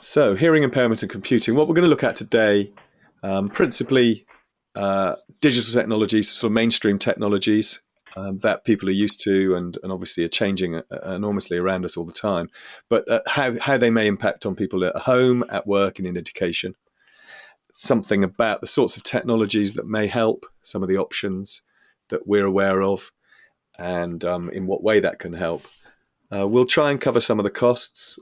So, hearing impairment and computing. What we're going to look at today, principally digital technologies, sort of mainstream technologies that people are used to and obviously are changing enormously around us all the time, but how they may impact on people at home, at work, and in education. Something about the sorts of technologies that may help, some of the options that we're aware of, and in what way that can help. We'll try and cover some of the costs.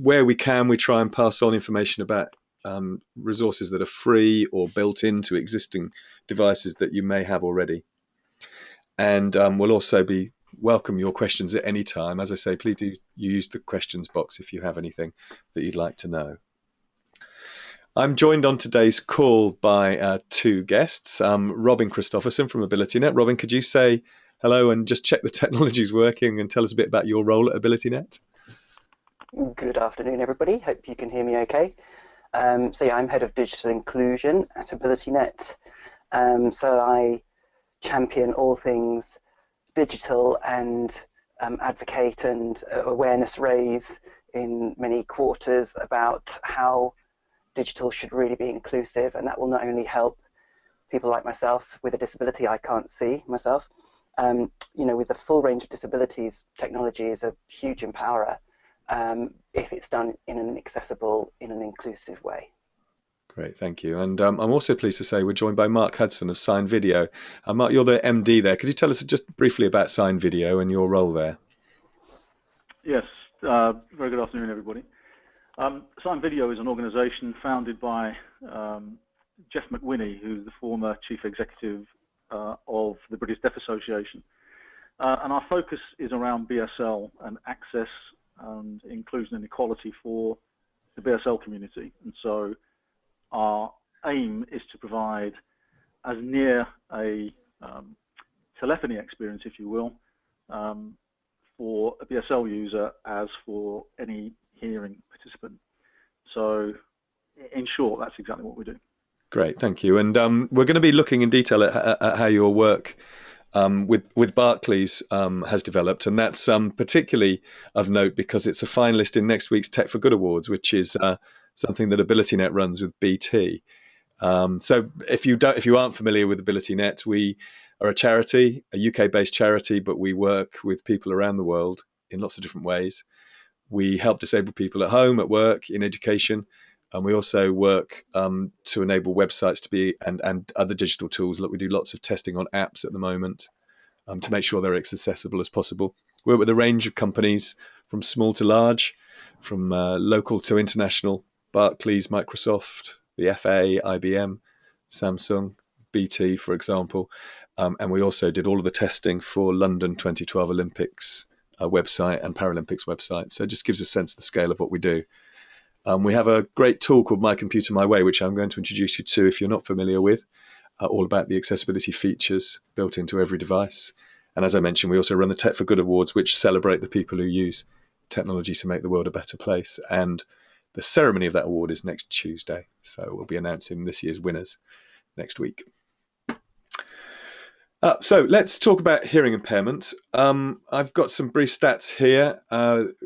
Where we can, we try and pass on information about resources that are free or built into existing devices that you may have already. And we'll also welcome your questions at any time. As I say, please do use the questions box if you have anything that you'd like to know. I'm joined on today's call by two guests, Robin Christopherson from AbilityNet. Robin, could you say hello and just check the technology's working and tell us a bit about your role at AbilityNet? Good afternoon, everybody. Hope you can hear me okay. So yeah, I'm head of digital inclusion at AbilityNet. So I champion all things digital and advocate and awareness raise in many quarters about how digital should really be inclusive, and that will not only help people like myself with a disability I can't see myself. With the full range of disabilities, technology is a huge empowerer if it's done in an accessible, in an inclusive way. Great, thank you. And I'm also pleased to say we're joined by Mark Hudson of Sign Video. Mark, you're the MD there. Could you tell us just briefly about Sign Video and your role there? Yes, very good afternoon, everybody. Sign Video is an organisation founded by Jeff McWhinney, who's the former Chief Executive of the British Deaf Association. And our focus is around BSL and access and inclusion and equality for the BSL community. And so our aim is to provide as near a telephony experience, if you will, for a BSL user as for any hearing participant. So in short, that's exactly what we do. Great, thank you. And we're going to be looking in detail at how your work with Barclays has developed, and that's particularly of note because it's a finalist in next week's Tech for Good Awards, which is something that AbilityNet runs with BT. So if you aren't familiar with AbilityNet, we are a charity, a UK-based charity, but we work with people around the world in lots of different ways. We help disabled people at home, at work, in education, and we also work to enable websites to be and other digital tools. Look, we do lots of testing on apps at the moment to make sure they're as accessible as possible. We work with a range of companies from small to large, from local to international, Barclays, Microsoft, the FA, IBM, Samsung, BT, for example. And we also did all of the testing for London 2012 Olympics website and Paralympics website. So it just gives a sense of the scale of what we do. We have a great tool called My Computer My Way, which I'm going to introduce you to if you're not familiar with, all about the accessibility features built into every device. And as I mentioned, we also run the Tech for Good Awards, which celebrate the people who use technology to make the world a better place. And the ceremony of that award is next Tuesday. So we'll be announcing this year's winners next week. So let's talk about hearing impairment. I've got some brief stats here.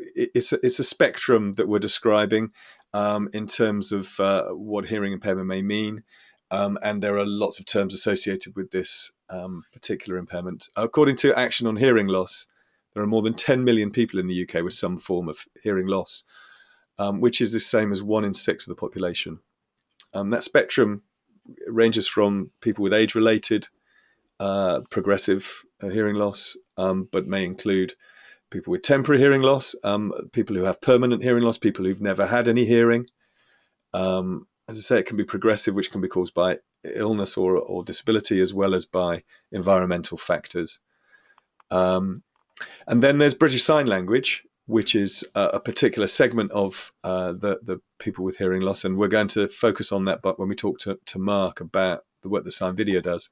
It's a spectrum that we're describing in terms of what hearing impairment may mean. And there are lots of terms associated with this particular impairment. According to Action on Hearing Loss, there are more than 10 million people in the UK with some form of hearing loss, which is the same as 1 in 6 of the population. That spectrum ranges from people with age-related progressive hearing loss, but may include people with temporary hearing loss, people who have permanent hearing loss, people who've never had any hearing. As I say, it can be progressive, which can be caused by illness or disability, as well as by environmental factors. And then there's British Sign Language, which is a particular segment of the people with hearing loss, and we're going to focus on that. But when we talk to Mark about the work that Sign Video does,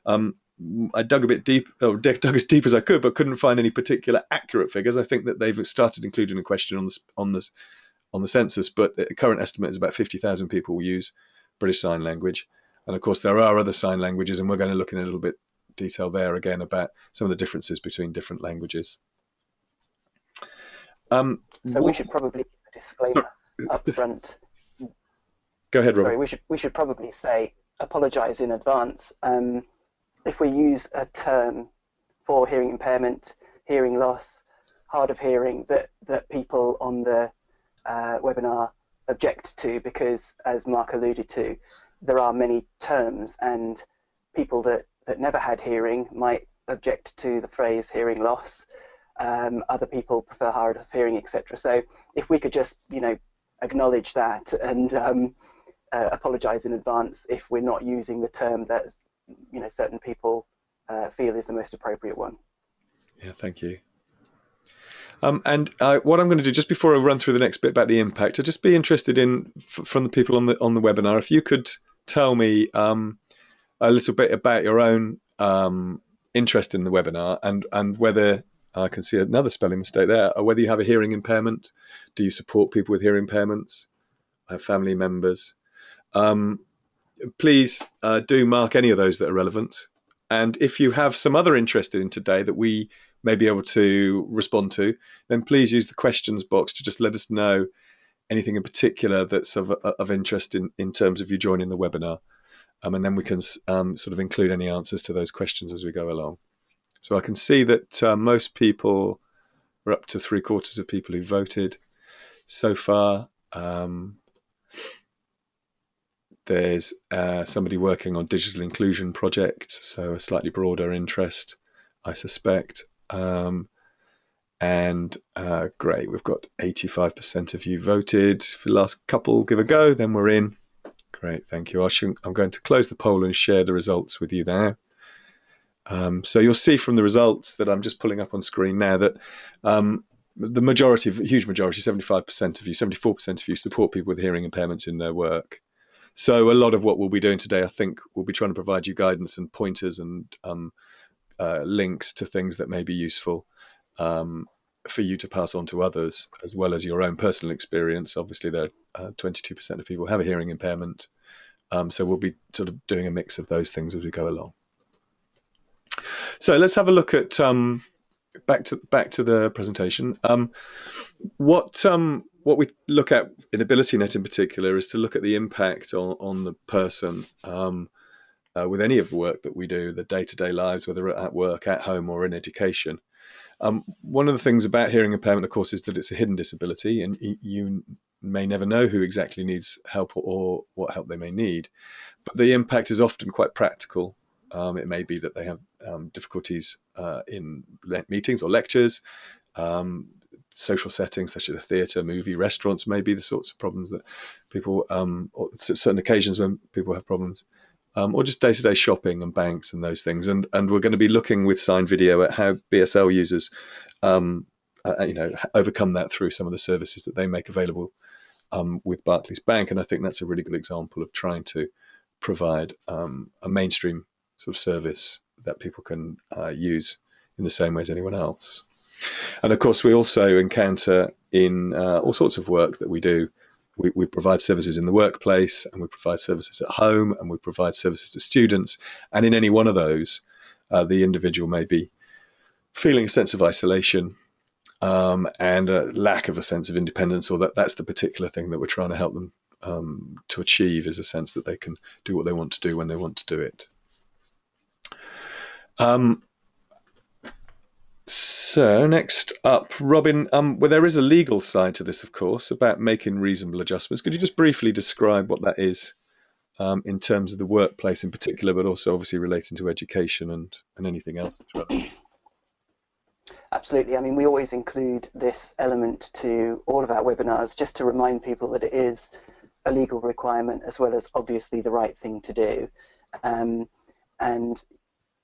I dug as deep as I could, but couldn't find any particular accurate figures. I think that they've started including a question on the census, but the current estimate is about 50,000 people will use British Sign Language. And of course, there are other sign languages, and we're going to look in a little bit detail there again about some of the differences between different languages. So we should probably give a disclaimer. up front. Go ahead, Robin. Sorry, we should probably say apologise in advance. If we use a term for hearing impairment, hearing loss, hard of hearing that people on the webinar object to, because as Mark alluded to, there are many terms, and people that never had hearing might object to the phrase hearing loss. Other people prefer hard of hearing, etc. So if we could just, acknowledge that and apologise in advance if we're not using the term that certain people feel is the most appropriate one. Yeah, thank you. And what I'm going to do, just before I run through the next bit about the impact, I'd just be interested in, from the people on the webinar, if you could tell me a little bit about your own interest in the webinar, and whether I can see another spelling mistake there, or whether you have a hearing impairment. Do you support people with hearing impairments? Have family members? Please do mark any of those that are relevant. And if you have some other interest in today that we may be able to respond to, then please use the questions box to just let us know anything in particular that's of interest in terms of you joining the webinar. And then we can sort of include any answers to those questions as we go along. So I can see that most people are up to 3/4 of people who voted so far. There's somebody working on digital inclusion projects, so a slightly broader interest, I suspect. And great, we've got 85% of you voted. For the last couple give a go, then we're in. Great, thank you. I'm going to close the poll and share the results with you now. So you'll see from the results that I'm just pulling up on screen now that the majority, huge majority, 75% of you, 74% of you support people with hearing impairments in their work. So a lot of what we'll be doing today, I think, we'll be trying to provide you guidance and pointers and links to things that may be useful for you to pass on to others, as well as your own personal experience. Obviously, there are 22% of people have a hearing impairment. So we'll be sort of doing a mix of those things as we go along. So let's have a look at back to the presentation. What we look at in AbilityNet in particular is to look at the impact on the person with any of the work that we do, the day-to-day lives, whether at work, at home, or in education. One of the things about hearing impairment, of course, is that it's a hidden disability, and you may never know who exactly needs help or what help they may need. But the impact is often quite practical. It may be that they have difficulties in meetings or lectures, social settings such as a theatre, movie, restaurants may be the sorts of problems that people, or certain occasions when people have problems, or just day-to-day shopping and banks and those things. And we're going to be looking with signed video at how BSL users, overcome that through some of the services that they make available with Barclays Bank. And I think that's a really good example of trying to provide a mainstream sort of service that people can use in the same way as anyone else. And of course, we also encounter in all sorts of work that we do, we provide services in the workplace, and we provide services at home, and we provide services to students. And in any one of those, the individual may be feeling a sense of isolation and a lack of a sense of independence, or that's the particular thing that we're trying to help them to achieve, is a sense that they can do what they want to do when they want to do it. So next up, Robin, well, there is a legal side to this, of course, about making reasonable adjustments. Could you just briefly describe what that is in terms of the workplace in particular, but also obviously relating to education and anything else that's relevant? Absolutely. I mean, we always include this element to all of our webinars just to remind people that it is a legal requirement as well as obviously the right thing to do. And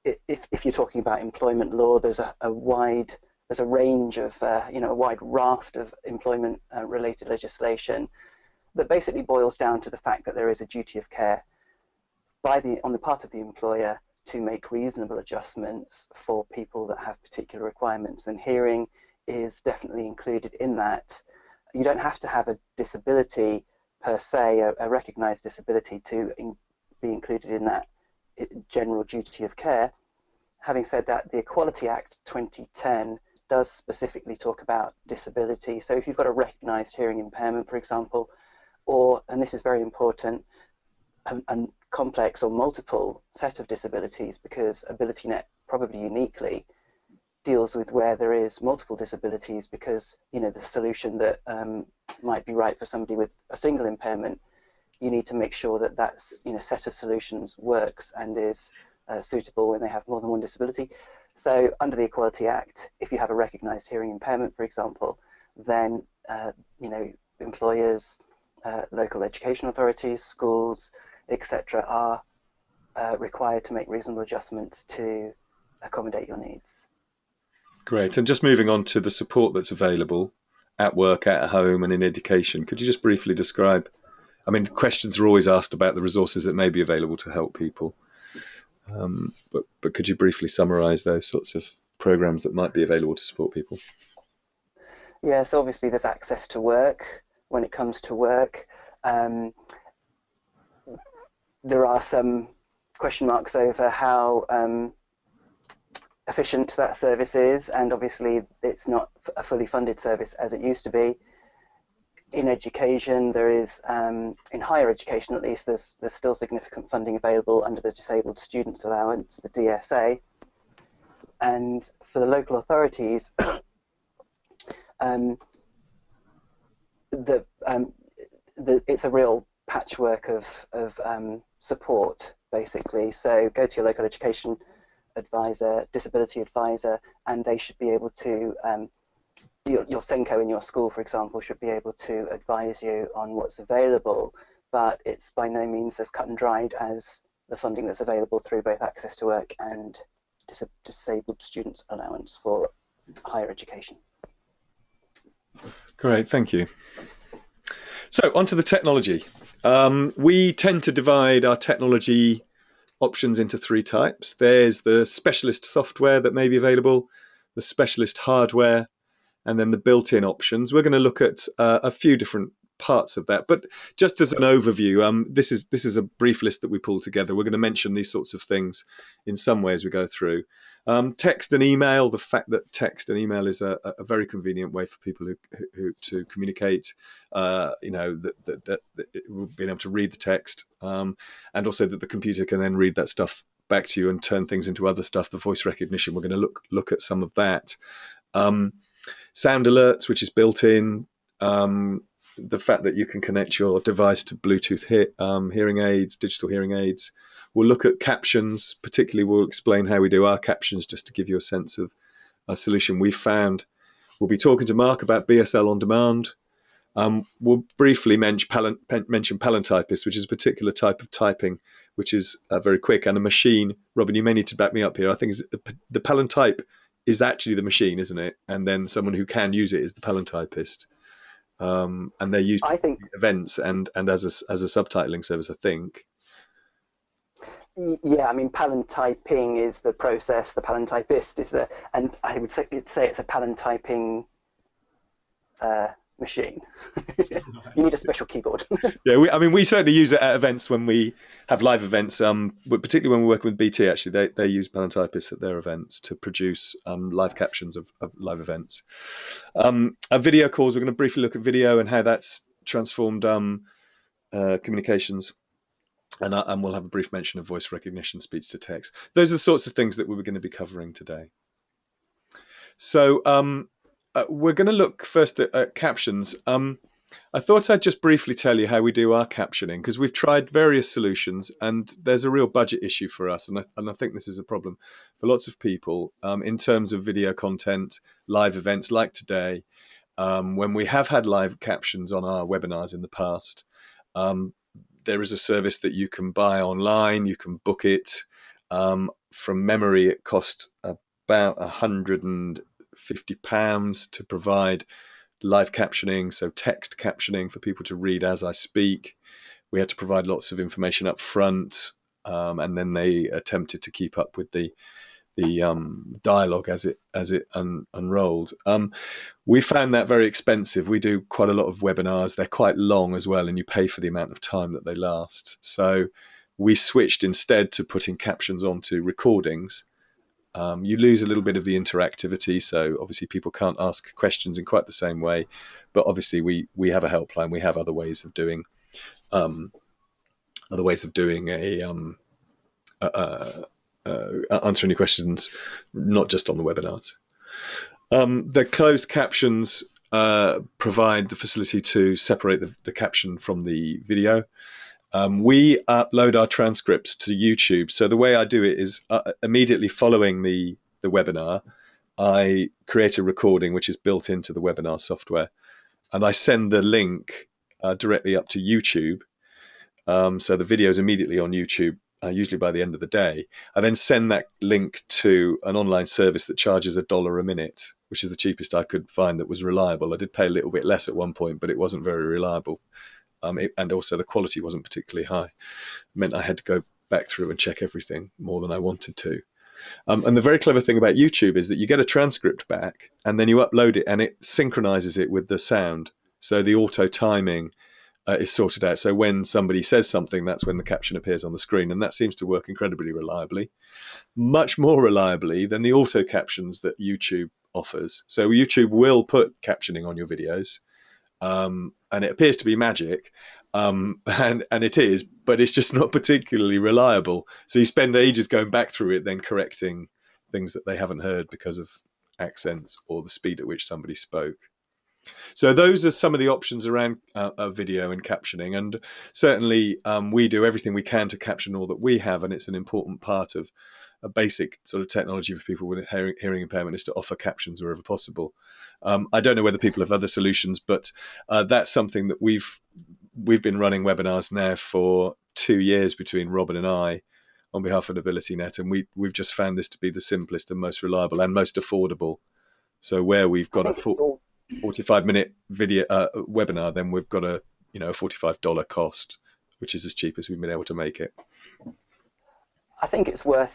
if you're talking about employment law, there's a range of a wide raft of employment related legislation that basically boils down to the fact that there is a duty of care on the part of the employer to make reasonable adjustments for people that have particular requirements, and hearing is definitely included in that. You don't have to have a disability per se, a recognised disability, to be included in that general duty of care. Having said that, the Equality Act 2010 does specifically talk about disability. So if you've got a recognised hearing impairment, for example, or, and this is very important, a complex or multiple set of disabilities, because AbilityNet probably uniquely deals with where there is multiple disabilities, because the solution that might be right for somebody with a single impairment, you need to make sure that that's set of solutions works and is suitable when they have more than one disability. So under the Equality Act, if you have a recognised hearing impairment, for example, then employers, local education authorities, schools, etc., are required to make reasonable adjustments to accommodate your needs. Great. And just moving on to the support that's available at work, at home, and in education, could you just briefly describe? I mean, questions are always asked about the resources that may be available to help people, but could you briefly summarise those sorts of programs that might be available to support people? Yeah, so obviously there's access to work. When it comes to work, there are some question marks over how efficient that service is, and obviously it's not a fully funded service as it used to be. In education, there is, in higher education at least, there's still significant funding available under the Disabled Students Allowance, the DSA. And for the local authorities, it's a real patchwork of support, basically. So go to your local education advisor, disability advisor, and they should be able to, your Senko in your school, for example, should be able to advise you on what's available, but it's by no means as cut and dried as the funding that's available through both Access to Work and Disabled Students Allowance for higher education. Great, thank you. So onto the technology. We tend to divide our technology options into three types. There's the specialist software that may be available, the specialist hardware, and then the built-in options. We're going to look at a few different parts of that, but just as an overview, this is a brief list that we pulled together. We're going to mention these sorts of things in some way as we go through. Text and email, the fact that text and email is a very convenient way for people who to communicate, that being able to read the text, and also that the computer can then read that stuff back to you and turn things into other stuff, the voice recognition. We're going to look at some of that. Sound alerts, which is built in, the fact that you can connect your device to Bluetooth hearing aids, digital hearing aids. We'll look at captions, particularly we'll explain how we do our captions just to give you a sense of a solution we found. We'll be talking to Mark about BSL on demand. We'll briefly mention Palantypist, which is a particular type of typing, which is very quick, and a machine. Robin, you may need to back me up here. I think the Palantype is actually the machine, isn't it? And then someone who can use it is the Palantypist. And they're used for events and as a subtitling service, I think. Yeah, I mean, Palantyping is the process, the Palantypist is and I would say it's a Palantyping machine. You need a special keyboard. Yeah, we certainly use it at events when we have live events. But particularly when we're working with BT, actually, they use Palantypist at their events to produce live captions of live events. Our video calls, we're going to briefly look at video and how that's transformed communications. And we'll have a brief mention of voice recognition, speech to text. Those are the sorts of things that we were going to be covering today. So we're going to look first at captions. I thought I'd just briefly tell you how we do our captioning, because we've tried various solutions and there's a real budget issue for us. And I think this is a problem for lots of people in terms of video content, live events like today. When we have had live captions on our webinars in the past, there is a service that you can buy online. You can book it. From memory, it cost about £150 to provide live captioning, so text captioning for people to read as I speak. We had to provide lots of information up front, and then they attempted to keep up with the dialogue as it unrolled. We found that very expensive. We do quite a lot of webinars. They're quite long as well, and you pay for the amount of time that they last. So we switched instead to putting captions onto recordings, You lose a little bit of the interactivity, so obviously people can't ask questions in quite the same way. But obviously we have a helpline. We have other ways of doing answer any questions, not just on the webinars. The closed captions provide the facility to separate the caption from the video. We upload our transcripts to YouTube. So the way I do it is immediately following the webinar, I create a recording which is built into the webinar software, and I send the link directly up to YouTube. So the video is immediately on YouTube, usually by the end of the day. I then send that link to an online service that charges $1 a minute, which is the cheapest I could find that was reliable. I did pay a little bit less at one point, but it wasn't very reliable. And also the quality wasn't particularly high. It meant I had to go back through and check everything more than I wanted to. And the very clever thing about YouTube is that you get a transcript back and then you upload it and it synchronizes it with the sound. So the auto timing is sorted out. So when somebody says something, that's when the caption appears on the screen. And that seems to work incredibly reliably, much more reliably than the auto captions that YouTube offers. So YouTube will put captioning on your videos. And it appears to be magic, and it is, but it's just not particularly reliable. So you spend ages going back through it, then correcting things that they haven't heard because of accents or the speed at which somebody spoke. So those are some of the options around video and captioning, and certainly we do everything we can to caption all that we have, and it's an important part of a basic sort of technology for people with hearing impairment is to offer captions wherever possible. I don't know whether people have other solutions, but that's something that we've been running webinars now for 2 years between Robin and I on behalf of AbilityNet, and we've just found this to be the simplest and most reliable and most affordable. So where we've got a 45-minute video webinar, then we've got a $45 cost, which is as cheap as we've been able to make it. I think it's worth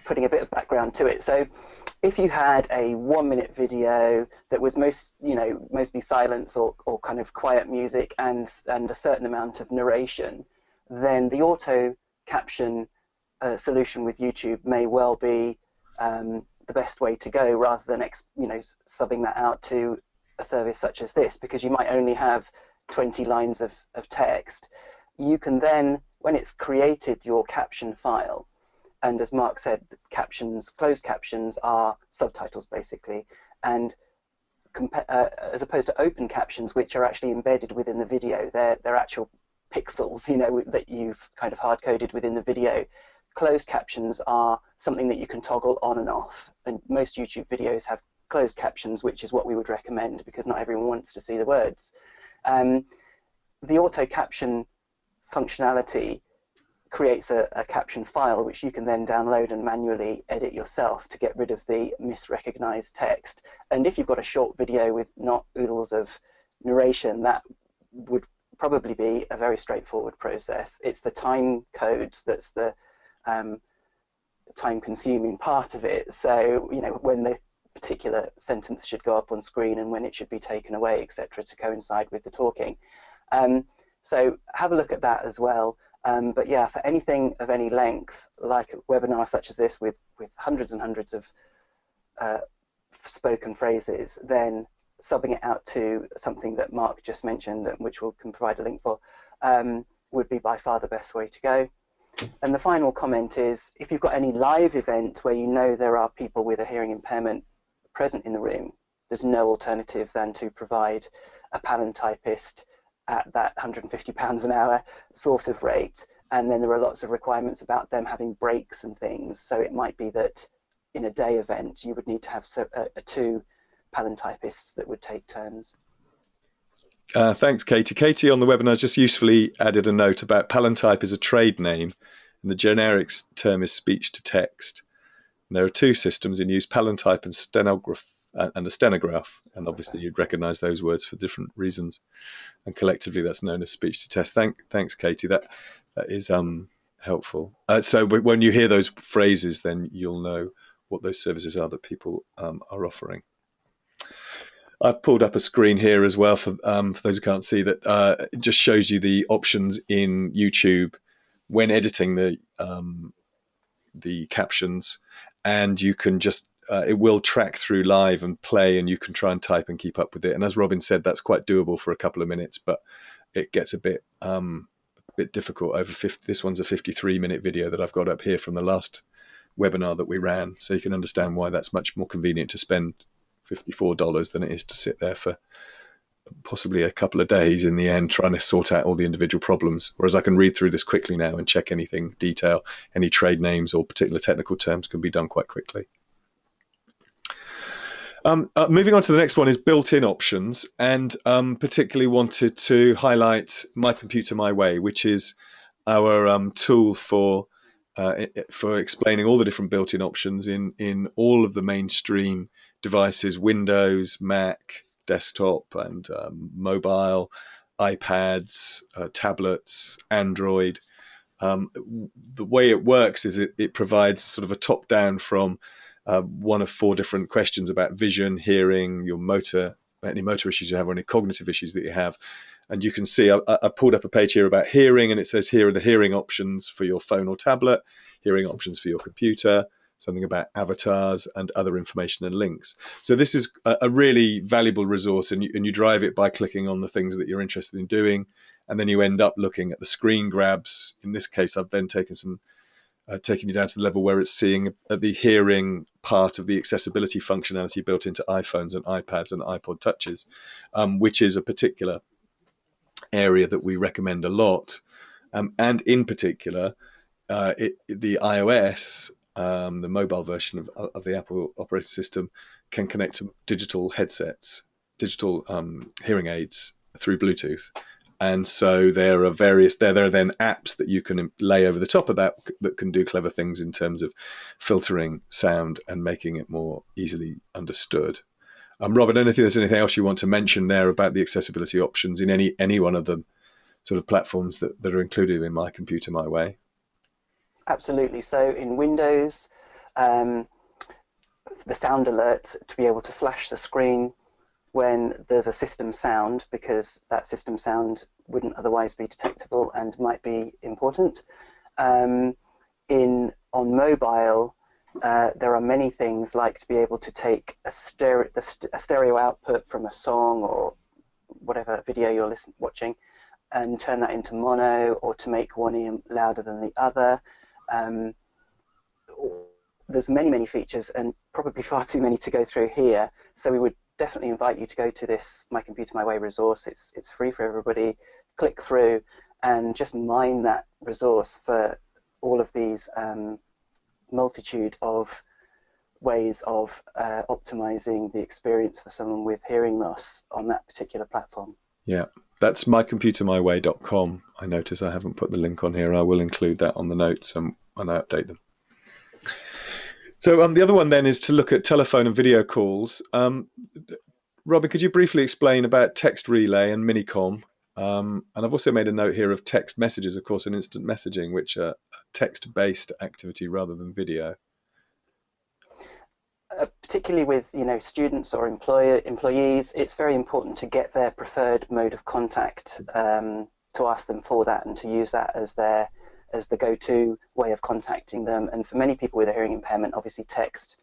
putting a bit of background to it. So if you had a 1-minute video that was mostly silence or kind of quiet music and a certain amount of narration, then the auto caption solution with YouTube may well be the best way to go, rather than subbing that out to a service such as this, because you might only have 20 lines of text. You can then, when it's created your caption file, and as Mark said, captions, closed captions are subtitles basically, and as opposed to open captions, which are actually embedded within the video, they're actual pixels, that you've kind of hard-coded within the video. Closed captions are something that you can toggle on and off, and most YouTube videos have closed captions, which is what we would recommend because not everyone wants to see the words. The auto caption functionality creates a caption file which you can then download and manually edit yourself to get rid of the misrecognized text. And if you've got a short video with not oodles of narration, that would probably be a very straightforward process. It's the time codes that's the time-consuming part of it. So when the particular sentence should go up on screen and when it should be taken away, etc., to coincide with the talking. So have a look at that as well. But yeah, for anything of any length, like a webinar such as this with hundreds and hundreds of spoken phrases, then subbing it out to something that Mark just mentioned, which we can provide a link for, would be by far the best way to go. And the final comment is, if you've got any live event where there are people with a hearing impairment present in the room, there's no alternative than to provide a palantypist at that £150 an hour sort of rate. And then there are lots of requirements about them having breaks and things. So it might be that in a day event, you would need to have 2 palantypists that would take turns. Thanks, Katie. Katie on the webinar just usefully added a note about palantype is a trade name, and the generic term is speech to text. And there are 2 systems in use, palantype and a stenograph, and obviously you'd recognise those words for different reasons. And collectively, that's known as speech to text. Thanks, Katie. That is helpful. So when you hear those phrases, then you'll know what those services are that people are offering. I've pulled up a screen here as well for those who can't see that. It just shows you the options in YouTube when editing the captions, and you can just it will track through live and play, and you can try and type and keep up with it. And as Robin said, that's quite doable for a couple of minutes, but it gets a bit difficult over 50. This one's a 53-minute video that I've got up here from the last webinar that we ran, so you can understand why that's much more convenient to spend $54 than it is to sit there for possibly a couple of days in the end trying to sort out all the individual problems, whereas I can read through this quickly now and check anything detail, any trade names or particular technical terms can be done quite quickly. Moving on to the next one is built-in options, and particularly wanted to highlight My Computer My Way, which is our tool for explaining all the different built-in options in all of the mainstream devices: Windows, Mac, desktop, and mobile, iPads, tablets, Android. The way it works is it provides sort of a top-down from one of 4 different questions about vision, hearing, your motor, any motor issues you have, or any cognitive issues that you have. And you can see I pulled up a page here about hearing, and it says here are the hearing options for your phone or tablet, hearing options for your computer, something about avatars and other information and links. So this is a really valuable resource, and you drive it by clicking on the things that you're interested in doing, and then you end up looking at the screen grabs. In this case, I've then taken you down to the level where it's seeing the hearing part of the accessibility functionality built into iPhones and iPads and iPod touches, which is a particular area that we recommend a lot. And in particular, the iOS, the mobile version of the Apple operating system, can connect to digital headsets, digital hearing aids through Bluetooth. And so there are then apps that you can lay over the top of that can do clever things in terms of filtering sound and making it more easily understood. Rob, I don't know if there's anything else you want to mention there about the accessibility options in any one of the sort of platforms that are included in My Computer My Way. Absolutely. So in Windows, the sound alert, to be able to flash the screen when there's a system sound, because that system sound wouldn't otherwise be detectable and might be important. On mobile, there are many things like to be able to take a stereo output from a song or whatever video you're watching and turn that into mono, or to make one ear louder than the other. There's many features, and probably far too many to go through here, so we would definitely invite you to go to this My Computer My Way resource. It's free for everybody. Click through and just mine that resource for all of these multitude of ways of optimizing the experience for someone with hearing loss on that particular platform. Yeah, that's mycomputermyway.com. I notice I haven't put the link on here. I will include that on the notes when I update them. So the other one then is to look at telephone and video calls. Robin, could you briefly explain about text relay and Minicom? And I've also made a note here of text messages, of course, and instant messaging, which are a text-based activity rather than video. Particularly with students or employees, it's very important to get their preferred mode of contact, to ask them for that and to use that as the go-to way of contacting them. And for many people with a hearing impairment, obviously text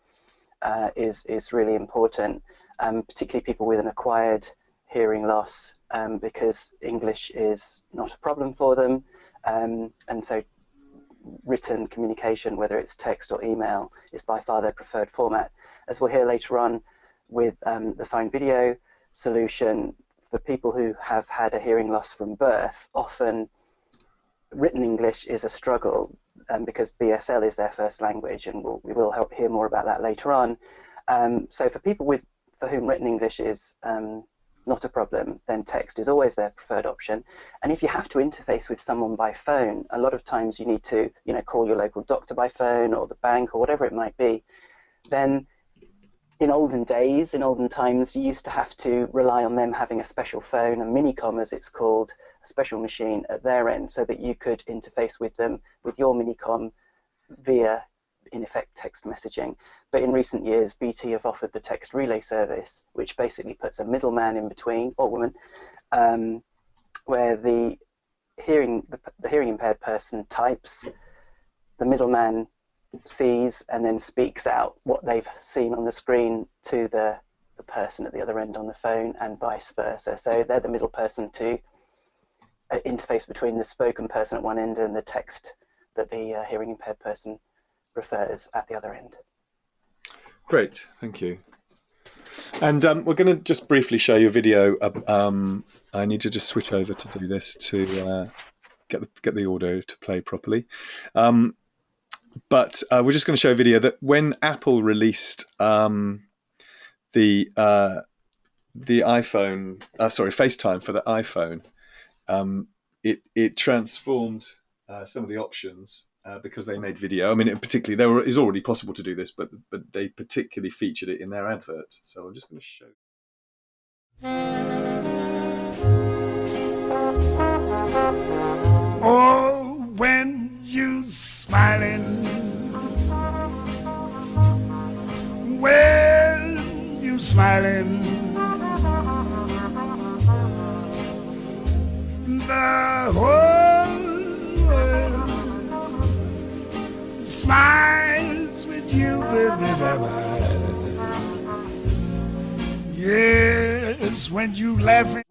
is really important, particularly people with an acquired hearing loss, because English is not a problem for them, and so written communication, whether it's text or email, is by far their preferred format. As we'll hear later on with the signed video solution, for people who have had a hearing loss from birth, often written English is a struggle, because BSL is their first language, and we will hear more about that later on. So for people for whom written English is not a problem, then text is always their preferred option. And if you have to interface with someone by phone, a lot of times you need to call your local doctor by phone, or the bank, or whatever it might be. Then in olden times, you used to have to rely on them having a special phone, a Minicom as it's called, a special machine at their end, so that you could interface with them with your Minicom via, in effect, text messaging. But in recent years, BT have offered the text relay service, which basically puts a middleman in between, or woman, where the hearing impaired person types, the middleman sees and then speaks out what they've seen on the screen to the person at the other end on the phone, and vice versa. So they're the middle person to interface between the spoken person at one end and the text that the hearing impaired person prefers at the other end. Great, thank you. And we're going to just briefly show you a video. I need to just switch over to do this to get the audio to play properly. But we're just going to show a video that when Apple released the iPhone, FaceTime for the iPhone, it transformed some of the options because they made video. I mean, particularly, it's already possible to do this, but they particularly featured it in their advert. So I'm just going to show. Oh, when you smiling, when you smiling, the whole world smiles with you, baby. Yes, when you laughing.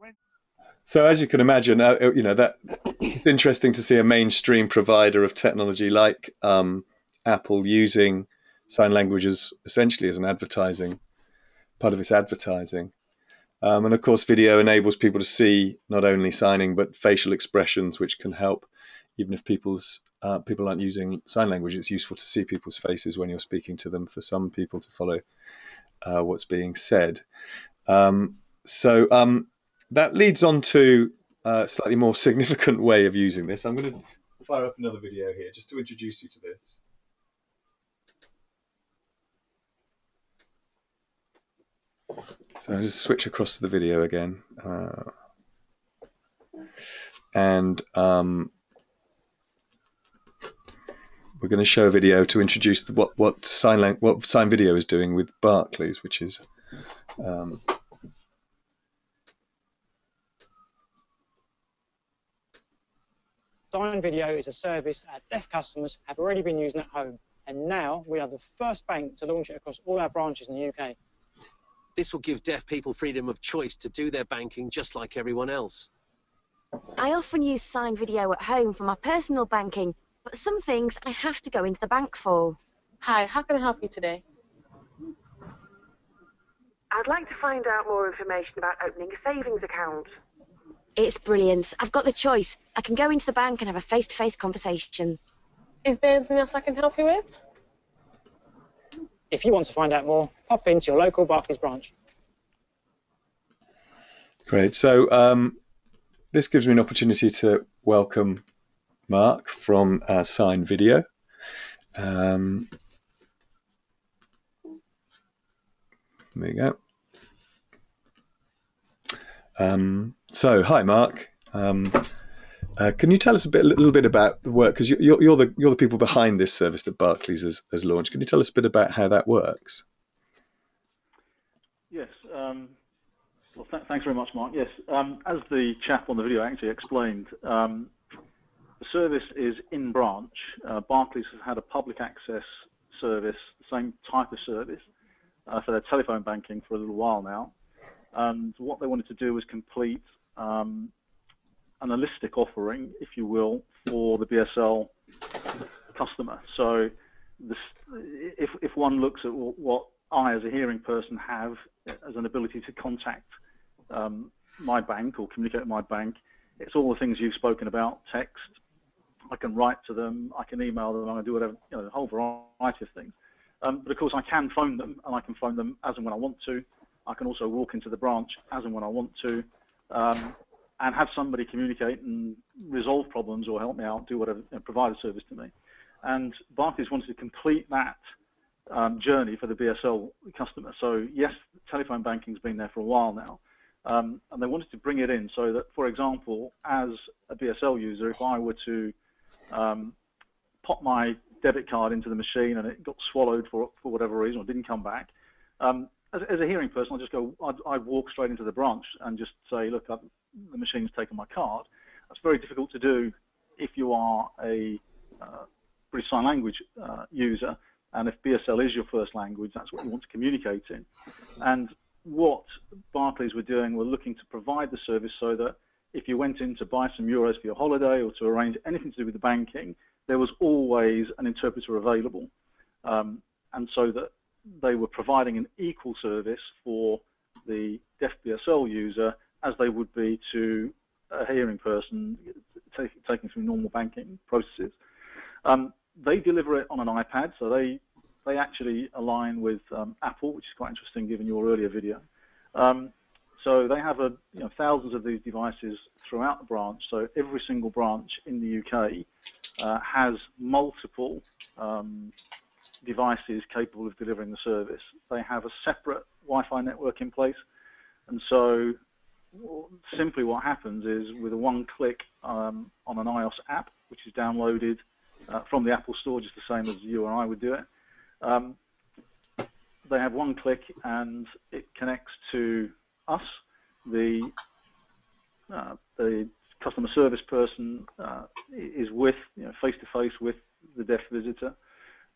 So as you can imagine, that it's interesting to see a mainstream provider of technology like Apple using sign languages essentially as an part of its advertising. And of course, video enables people to see not only signing but facial expressions, which can help even if people aren't using sign language. It's useful to see people's faces when you're speaking to them for some people to follow what's being said. That leads on to a slightly more significant way of using this. I'm going to fire up another video here just to introduce you to this. So I'll just switch across to the video again. We're going to show a video to introduce what sign video is doing with Barclays, which is Sign video is a service our deaf customers have already been using at home, and now we are the first bank to launch it across all our branches in the UK. This will give deaf people freedom of choice to do their banking just like everyone else. I often use sign video at home for my personal banking, but some things I have to go into the bank for. Hi, how can I help you today? I'd like to find out more information about opening a savings account. It's brilliant. I've got the choice. I can go into the bank and have a face-to-face conversation. Is there anything else I can help you with? If you want to find out more, pop into your local Barclays branch. Great. So this gives me an opportunity to welcome Mark from Sign Video. There you go. So, hi, Mark. Can you tell us a little bit about the work? Because you're the people behind this service that Barclays has launched. Can you tell us a bit about how that works? Yes. Well, thanks very much, Mark. Yes. As the chap on the video actually explained, the service is in branch. Barclays has had a public access service, the same type of service, for their telephone banking for a little while now. And what they wanted to do was complete an holistic offering, if you will, for the BSL customer. So if one looks at what I as a hearing person have as an ability to contact my bank or communicate with my bank, it's all the things you've spoken about: text, I can write to them, I can email them, I can do whatever, a whole variety of things. But of course I can phone them, and I can phone them as and when I want to. I can also walk into the branch as and when I want to, and have somebody communicate and resolve problems or help me out, do whatever, provide a service to me. And Barclays wanted to complete that journey for the BSL customer. So yes, telephone banking's been there for a while now, and they wanted to bring it in so that, for example, as a BSL user, if I were to pop my debit card into the machine and it got swallowed for whatever reason or didn't come back, as a hearing person, I'd walk straight into the branch and just say, look, the machine's taken my card. That's very difficult to do if you are a British Sign Language user, and if BSL is your first language, that's what you want to communicate in. And what Barclays were doing, were looking to provide the service so that if you went in to buy some euros for your holiday or to arrange anything to do with the banking, there was always an interpreter available. And so that they were providing an equal service for the deaf BSL user as they would be to a hearing person taking through normal banking processes. They deliver it on an iPad, so they actually align with Apple, which is quite interesting given your earlier video. So they have thousands of these devices throughout the branch. So every single branch in the UK has multiple devices capable of delivering the service. They have a separate Wi-Fi network in place, and so simply what happens is with a one-click on an iOS app, which is downloaded from the Apple Store, just the same as you and I would do it, they have one click and it connects to us, the customer service person is with, face-to-face with the deaf visitor,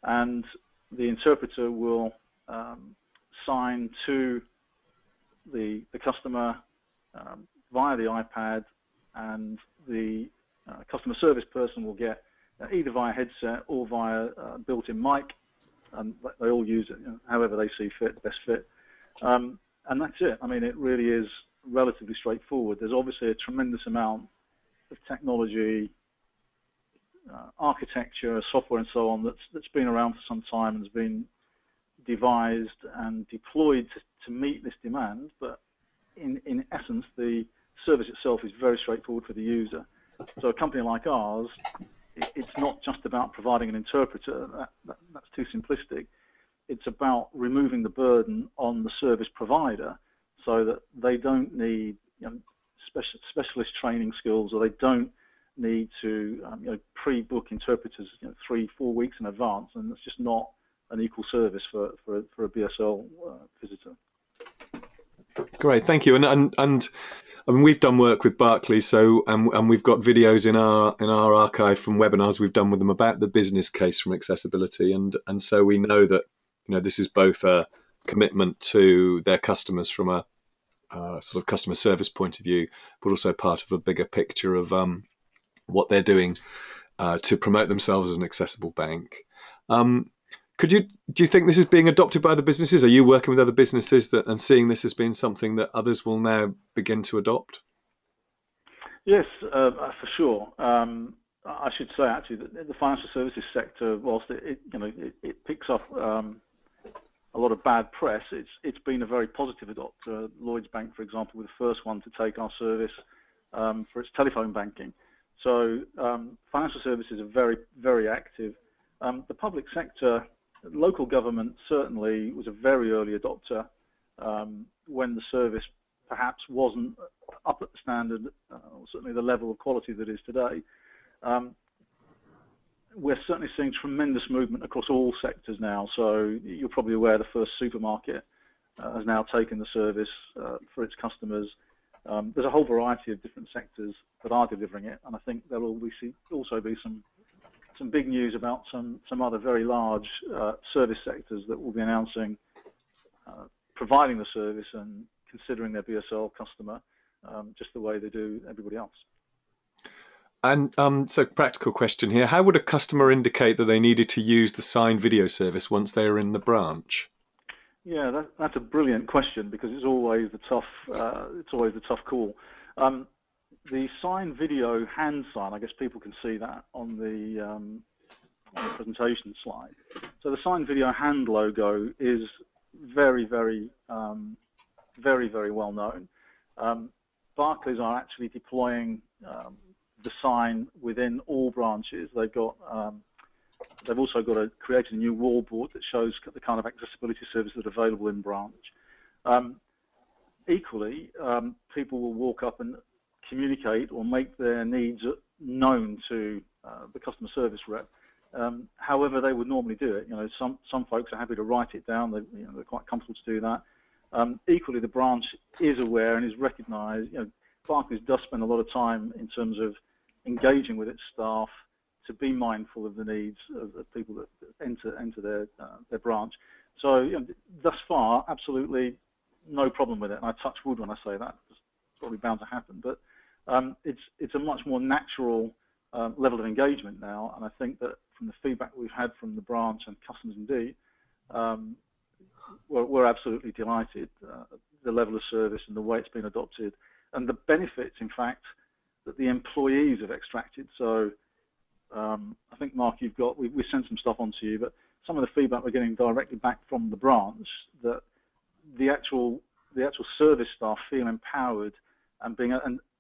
and the interpreter will sign to the customer via the iPad, and the customer service person will get either via headset or via built-in mic, and they all use it however they see fit, best fit. And that's it. I mean, it really is relatively straightforward. There's obviously a tremendous amount of technology, architecture, software, and so on that's been around for some time and has been devised and deployed to meet this demand. But in essence, the service itself is very straightforward for the user. So a company like ours, it's not just about providing an interpreter. That's too simplistic. It's about removing the burden on the service provider so that they don't need specialist training skills, or they don't need to pre-book interpreters 3-4 weeks in advance, and it's just not an equal service for a BSL visitor. Great, thank you. And I mean, we've done work with Barclays, so and we've got videos in our archive from webinars we've done with them about the business case from accessibility, and so we know that this is both a commitment to their customers from a sort of customer service point of view, but also part of a bigger picture of what they're doing to promote themselves as an accessible bank. Do you think this is being adopted by other businesses? Are you working with other businesses and seeing this as being something that others will now begin to adopt? Yes, for sure. I should say actually that the financial services sector, whilst it picks up a lot of bad press, it's been a very positive adopter. Lloyds Bank, for example, was the first one to take our service for its telephone banking. So financial services are very, very active. The public sector, local government certainly was a very early adopter when the service perhaps wasn't up at the standard, or certainly the level of quality that is today. We're certainly seeing tremendous movement across all sectors now. So you're probably aware the first supermarket has now taken the service for its customers. There's a whole variety of different sectors that are delivering it, and I think there will also be some big news about some other very large service sectors that will be announcing providing the service and considering their BSL customer just the way they do everybody else. And so practical question here, how would a customer indicate that they needed to use the signed video service once they are in the branch? Yeah, that's a brilliant question, because it's always the tough call. The signed video hand sign, I guess people can see that on the presentation slide. So the signed video hand logo is very, very, very, very well known. Barclays are actually deploying the sign within all branches. They've also created a new wallboard that shows the kind of accessibility services that are available in branch. Equally, people will walk up and communicate or make their needs known to the customer service rep, however they would normally do it. Some folks are happy to write it down. They're quite comfortable to do that. Equally, the branch is aware and is recognised. Barclays does spend a lot of time in terms of engaging with its staff to be mindful of the needs of people that enter their branch. So you know, thus far, absolutely no problem with it. And I touch wood when I say that. It's probably bound to happen, but it's a much more natural level of engagement now. And I think that from the feedback we've had from the branch and customers indeed, we're absolutely delighted. The level of service and the way it's been adopted, and the benefits, in fact, that the employees have extracted. So I think, Mark, we sent some stuff on to you, but some of the feedback we're getting directly back from the branch, that the actual service staff feel empowered and being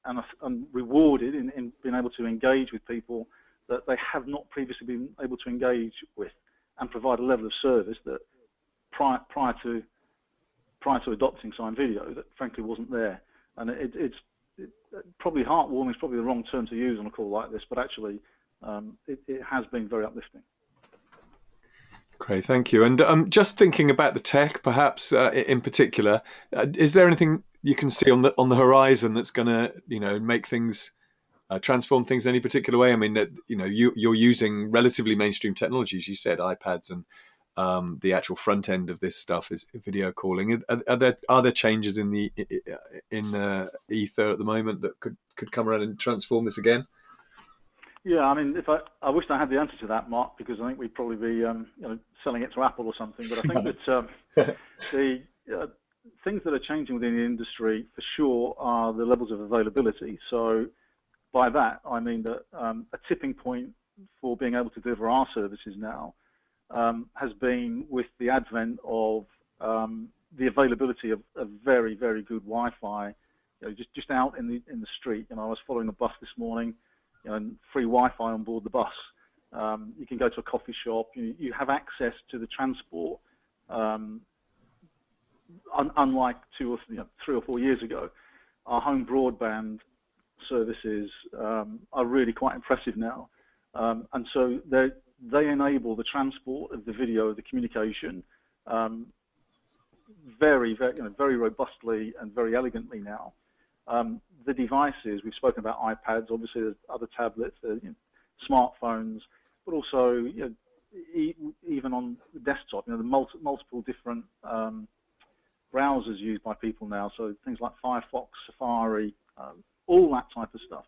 and rewarded in being able to engage with people that they have not previously been able to engage with, and provide a level of service that prior to adopting signed video that frankly wasn't there. And it's probably heartwarming is probably the wrong term to use on a call like this, but actually it has been very uplifting. Great, thank you. And just thinking about the tech, perhaps in particular, is there anything you can see on the horizon that's going to, make things transform things in any particular way? I mean, you're using relatively mainstream technologies. You said iPads, and the actual front end of this stuff is video calling. Are there changes in the ether at the moment that could come around and transform this again? Yeah, I mean, I wish I had the answer to that, Mark, because I think we'd probably be selling it to Apple or something. But I think that the things that are changing within the industry for sure are the levels of availability. So by that I mean that a tipping point for being able to deliver our services now has been with the advent of the availability of very, very good Wi-Fi, just out in the street. I was following a bus this morning, and free Wi-Fi on board the bus. You can go to a coffee shop. You have access to the transport, unlike 3 or 4 years ago. Our home broadband services are really quite impressive now, and so they enable the transport of the video, the communication, very, very, very robustly and very elegantly now. The devices, we've spoken about iPads, obviously there's other tablets, smartphones, but also even on the desktop, the multiple different browsers used by people now, so things like Firefox, Safari, all that type of stuff.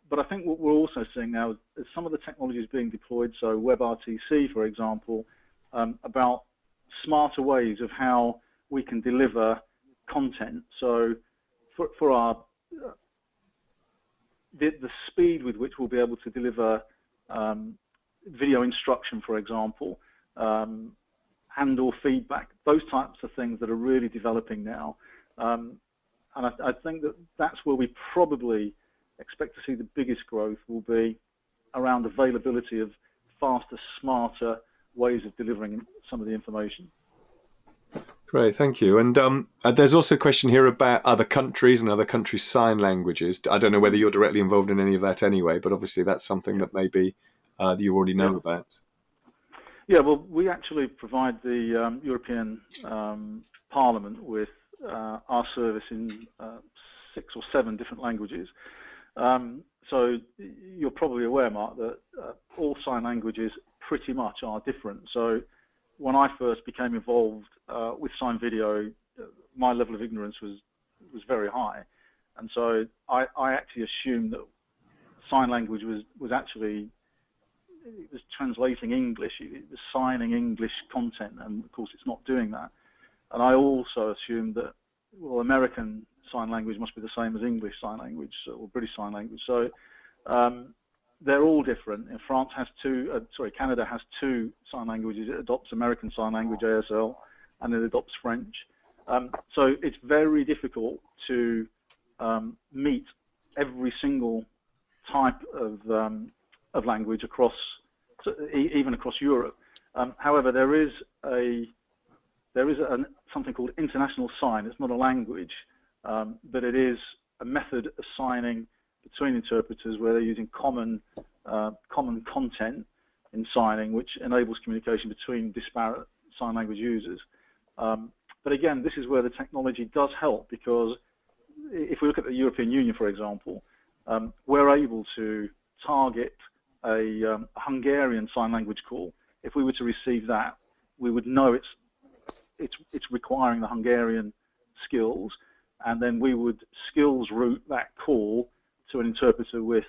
But I think what we're also seeing now is some of the technologies being deployed, so WebRTC, for example, about smarter ways of how we can deliver content. So for our the speed with which we'll be able to deliver video instruction, for example, and/or feedback, those types of things that are really developing now. And I think that's where we probably expect to see the biggest growth will be around availability of faster, smarter ways of delivering some of the information. Great, thank you. And there's also a question here about other countries and other countries' sign languages. I don't know whether you're directly involved in any of that anyway, but obviously that's something that maybe you already know about. Yeah, well, we actually provide the European Parliament with our service in 6 or 7 different languages. So you're probably aware, Mark, that all sign languages pretty much are different. So when I first became involved with sign video, my level of ignorance was very high, and so I actually assumed that sign language was actually, it was translating English, it was signing English content, and of course it's not doing that. And I also assumed that, well, American sign language must be the same as English sign language or British sign language. So they're all different. And France has Canada has 2 sign languages. It adopts American Sign Language, ASL, and it adopts French. So it's very difficult to meet every single type of language across, even across Europe. However, there is something called international sign. It's not a language, but it is a method of signing between interpreters where they're using common content in signing, which enables communication between disparate sign language users. But again, this is where the technology does help, because if we look at the European Union, for example, we're able to target a Hungarian sign language call, if we were to receive that, we would know it's requiring the Hungarian skills, and then we would skills route that call to an interpreter with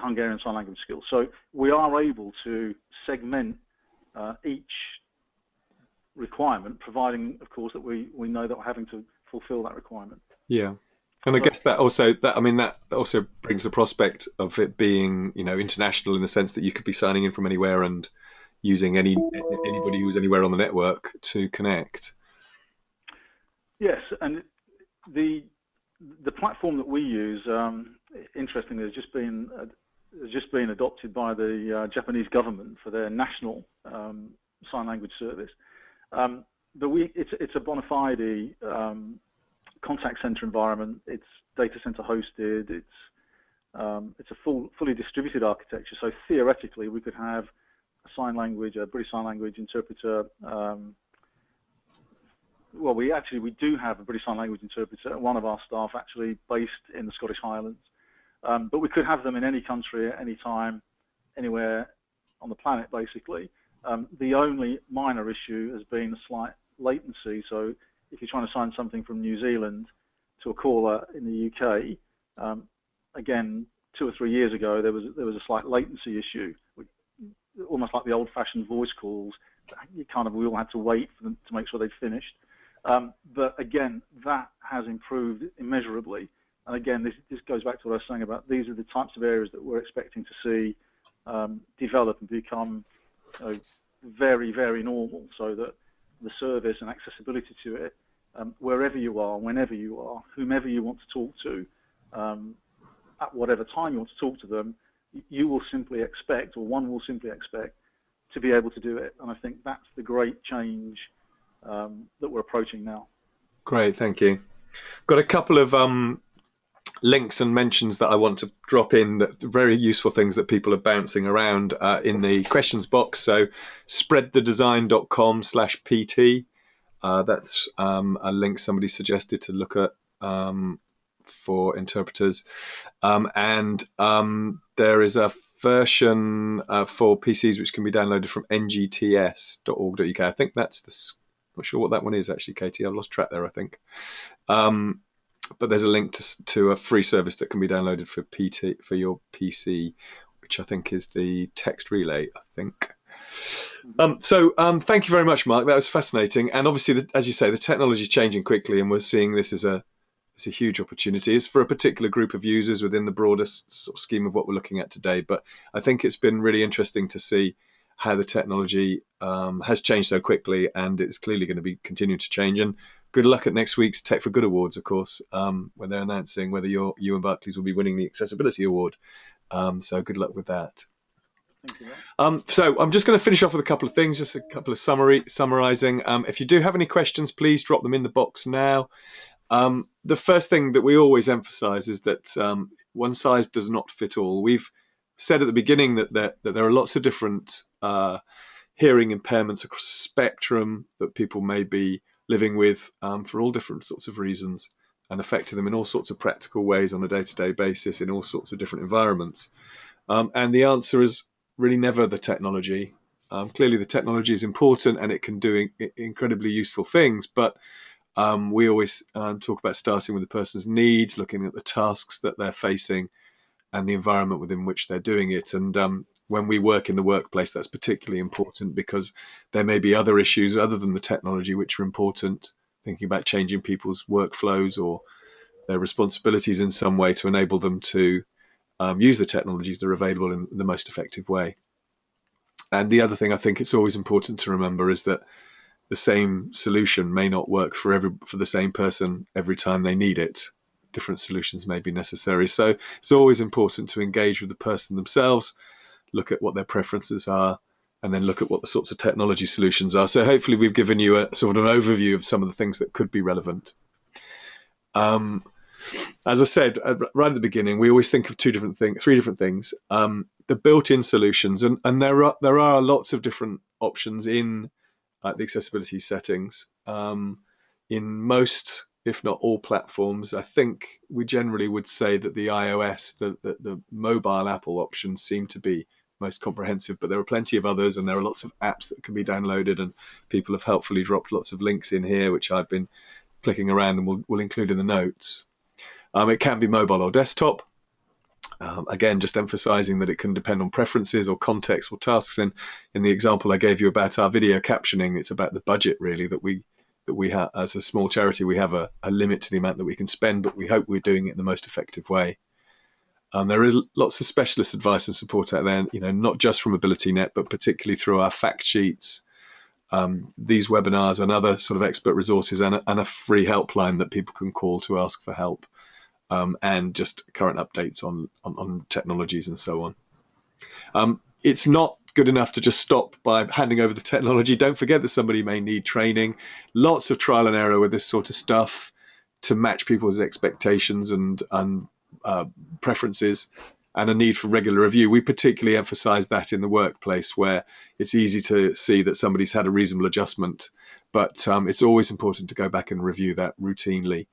Hungarian Sign Language skills. So we are able to segment each requirement, providing, of course, that we know that we're having to fulfill that requirement. Yeah. And I guess that also brings the prospect of it being, international, in the sense that you could be signing in from anywhere and using anybody who's anywhere on the network to connect. Yes, and the platform that we use, interestingly, has just been adopted by the Japanese government for their national sign language service. But it's a bona fide contact center environment. It's data center hosted. It's a fully distributed architecture. So theoretically, we could have a British Sign Language interpreter. Well, we do have a British Sign Language interpreter. One of our staff actually based in the Scottish Highlands. But we could have them in any country at any time, anywhere on the planet, basically. The only minor issue has been a slight latency. So if you're trying to sign something from New Zealand to a caller in the UK, again, 2 or 3 years ago, there was a slight latency issue, almost like the old-fashioned voice calls. We all had to wait for them to make sure they'd finished. But again, that has improved immeasurably. And again, this goes back to what I was saying about these are the types of areas that we're expecting to see develop and become very, very normal, so that the service and accessibility to it, wherever you are, whenever you are, whomever you want to talk to, at whatever time you want to talk to them, you will simply expect, or one will simply expect, to be able to do it. And I think that's the great change that we're approaching now. Great, thank you. Got a couple of links and mentions that I want to drop in, that very useful things that people are bouncing around in the questions box. So spreadthedesign.com/PT. That's a link somebody suggested to look at for interpreters. And there is a version for PCs which can be downloaded from ngts.org.uk. I think that's not sure what that one is actually, Katie. I've lost track there, I think. But there's a link to a free service that can be downloaded for your PC, which I think is the text relay, I think. So thank you very much, Mark. That was fascinating. And obviously, as you say, the technology is changing quickly, and we're seeing this as a huge opportunity. It's for a particular group of users within the broader sort of scheme of what we're looking at today. But I think it's been really interesting to see how the technology has changed so quickly, and it's clearly going to be continuing to change. And good luck at next week's Tech for Good Awards, of course, when they're announcing whether you and Barclays will be winning the Accessibility Award. So good luck with that. Thank you. So I'm just going to finish off with a couple of things, just a couple of summarizing. If you do have any questions, please drop them in the box now. The first thing that we always emphasize is that one size does not fit all. We've said at the beginning that there are lots of different hearing impairments across the spectrum that people may be living with for all different sorts of reasons, and affecting them in all sorts of practical ways on a day-to-day basis in all sorts of different environments. And the answer is really never the technology. Clearly the technology is important and it can do incredibly useful things, but we always talk about starting with the person's needs, looking at the tasks that they're facing and the environment within which they're doing it. And when we work in the workplace, that's particularly important, because there may be other issues other than the technology which are important, thinking about changing people's workflows or their responsibilities in some way to enable them to use the technologies that are available in the most effective way. And the other thing I think it's always important to remember is that the same solution may not work for the same person every time they need it. Different solutions may be necessary. So it's always important to engage with the person themselves, look at what their preferences are, and then look at what the sorts of technology solutions are. So hopefully we've given you a sort of an overview of some of the things that could be relevant. As I said right at the beginning, we always think of three different things. The built-in solutions, and there are lots of different options in the accessibility settings. In most if not all platforms. I think we generally would say that the iOS, the mobile Apple options seem to be most comprehensive, but there are plenty of others, and there are lots of apps that can be downloaded, and people have helpfully dropped lots of links in here, which I've been clicking around and will include in the notes. It can be mobile or desktop. Again, just emphasizing that it can depend on preferences or context or tasks. In the example I gave you about our video captioning, it's about the budget really that we have. As a small charity, we have a limit to the amount that we can spend, but we hope we're doing it in the most effective way. There is lots of specialist advice and support out there, not just from AbilityNet, but particularly through our fact sheets, these webinars and other sort of expert resources, and a free helpline that people can call to ask for help, and just current updates on technologies and so on. It's not good enough to just stop by handing over the technology. Don't forget that somebody may need training. Lots of trial and error with this sort of stuff to match people's expectations and preferences, and a need for regular review. We particularly emphasize that in the workplace, where it's easy to see that somebody's had a reasonable adjustment, but it's always important to go back and review that routinely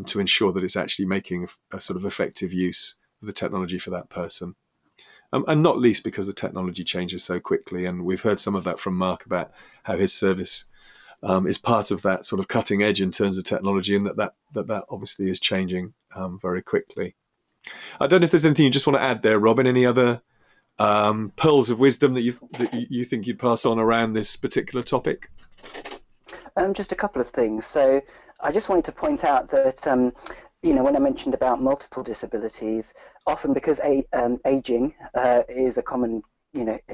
to ensure that it's actually making a sort of effective use of the technology for that person. And not least because the technology changes so quickly, and we've heard some of that from Mark about how his service is part of that sort of cutting edge in terms of technology, and that obviously is changing very quickly. I don't know if there's anything you just want to add there, Robin. Any other pearls of wisdom that you think you'd pass on around this particular topic? Just a couple of things. So I just wanted to point out that when I mentioned about multiple disabilities, often because aging is a common,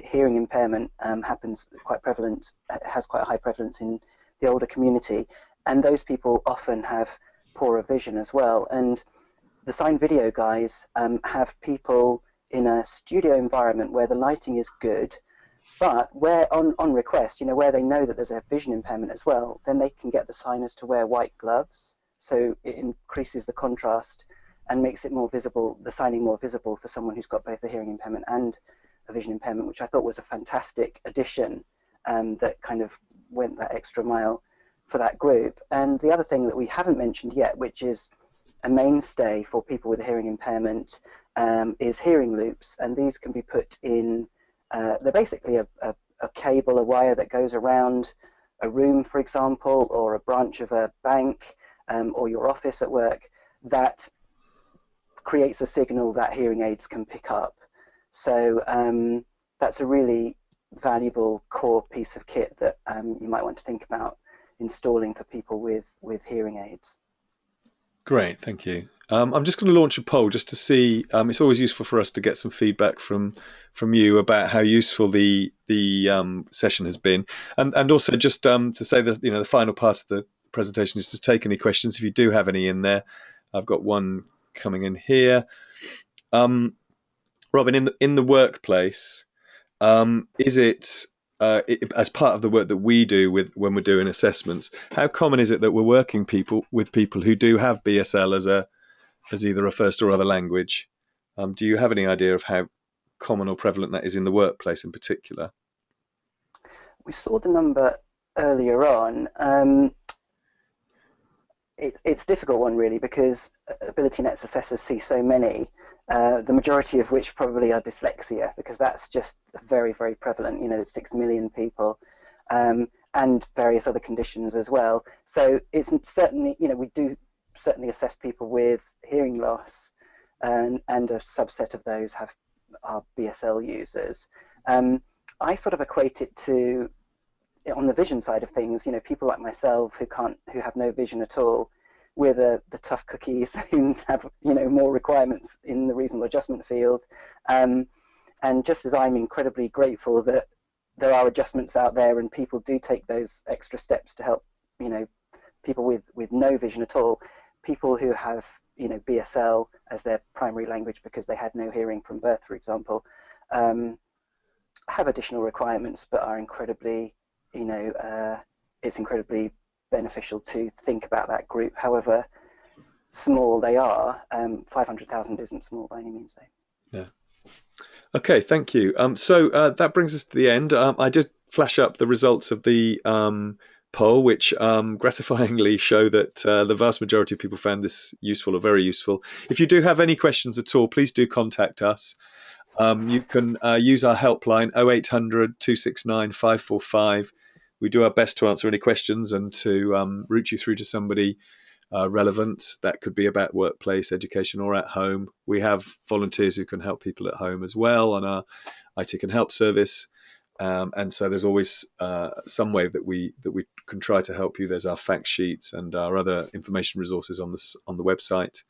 hearing impairment happens quite prevalent, has quite a high prevalence in the older community, and those people often have poorer vision as well. And the Sign Video guys have people in a studio environment where the lighting is good, but where on request, where they know that there's a vision impairment as well, then they can get the signers to wear white gloves. So it increases the contrast and makes it more visible, the signing more visible for someone who's got both a hearing impairment and a vision impairment, which I thought was a fantastic addition that kind of went that extra mile for that group. And the other thing that we haven't mentioned yet, which is a mainstay for people with a hearing impairment, is hearing loops. And these can be put in, they're basically a cable, a wire that goes around a room, for example, or a branch of a bank, or your office at work, that creates a signal that hearing aids can pick up. So that's a really valuable core piece of kit that you might want to think about installing for people with hearing aids. Great, thank you. I'm just going to launch a poll just to see. It's always useful for us to get some feedback from you about how useful the session has been, and also just to say that the final part of the presentation is to take any questions if you do have any in there. I've got one coming in here. Robin, in the workplace, is it as part of the work that we do when we're doing assessments, how common is it that we're working with people who do have BSL as either a first or other language? Do you have any idea of how common or prevalent that is in the workplace in particular? We saw the number earlier on. It's a difficult one really, because AbilityNet's assessors see so many, the majority of which probably are dyslexia, because that's just very, very prevalent, 6 million people, and various other conditions as well. So it's certainly, we do certainly assess people with hearing loss, and a subset of those are BSL users. I sort of equate it to, on the vision side of things, people like myself who have no vision at all, we're the tough cookies who have more requirements in the reasonable adjustment field, and just as I'm incredibly grateful that there are adjustments out there and people do take those extra steps to help people with no vision at all, people who have BSL as their primary language because they had no hearing from birth, for example, have additional requirements, but are incredibly it's incredibly beneficial to think about that group, however small they are. 500,000 isn't small by any means, though. Yeah. Okay, thank you. So that brings us to the end. I did flash up the results of the poll, which gratifyingly show that the vast majority of people found this useful or very useful. If you do have any questions at all, please do contact us. You can use our helpline 0800 269 545. We do our best to answer any questions and to route you through to somebody relevant. That could be about workplace, education, or at home. We have volunteers who can help people at home as well on our IT Can Help service. And so there's always some way that we can try to help you. There's our fact sheets and our other information resources on the website.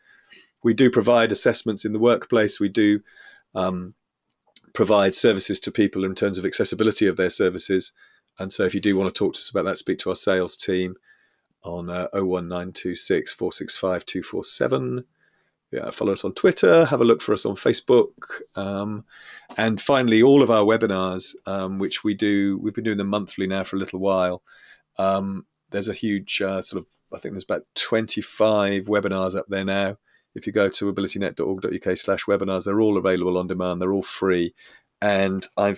We do provide assessments in the workplace. We do provide services to people in terms of accessibility of their services. And so if you do want to talk to us about that, speak to our sales team on 01926 465 247. Yeah, follow us on Twitter, have a look for us on Facebook. And finally, all of our webinars, which we've been doing them monthly now for a little while. There's a huge I think there's about 25 webinars up there now. If you go to abilitynet.org.uk/webinars, they're all available on demand. They're all free. And I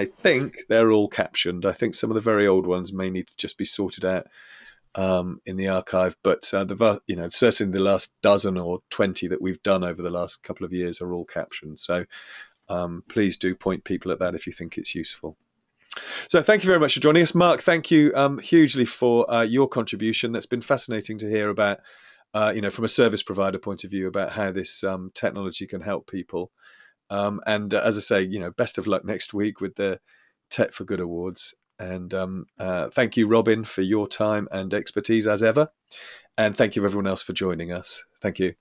think they're all captioned. I think some of the very old ones may need to just be sorted out in the archive, but certainly the last dozen or 20 that we've done over the last couple of years are all captioned. So please do point people at that if you think it's useful. So thank you very much for joining us, Mark. Thank you hugely for your contribution. That's been fascinating to hear about, from a service provider point of view, about how this technology can help people. And as I say, best of luck next week with the Tech for Good Awards. And thank you, Robin, for your time and expertise as ever. And thank you everyone else for joining us. Thank you.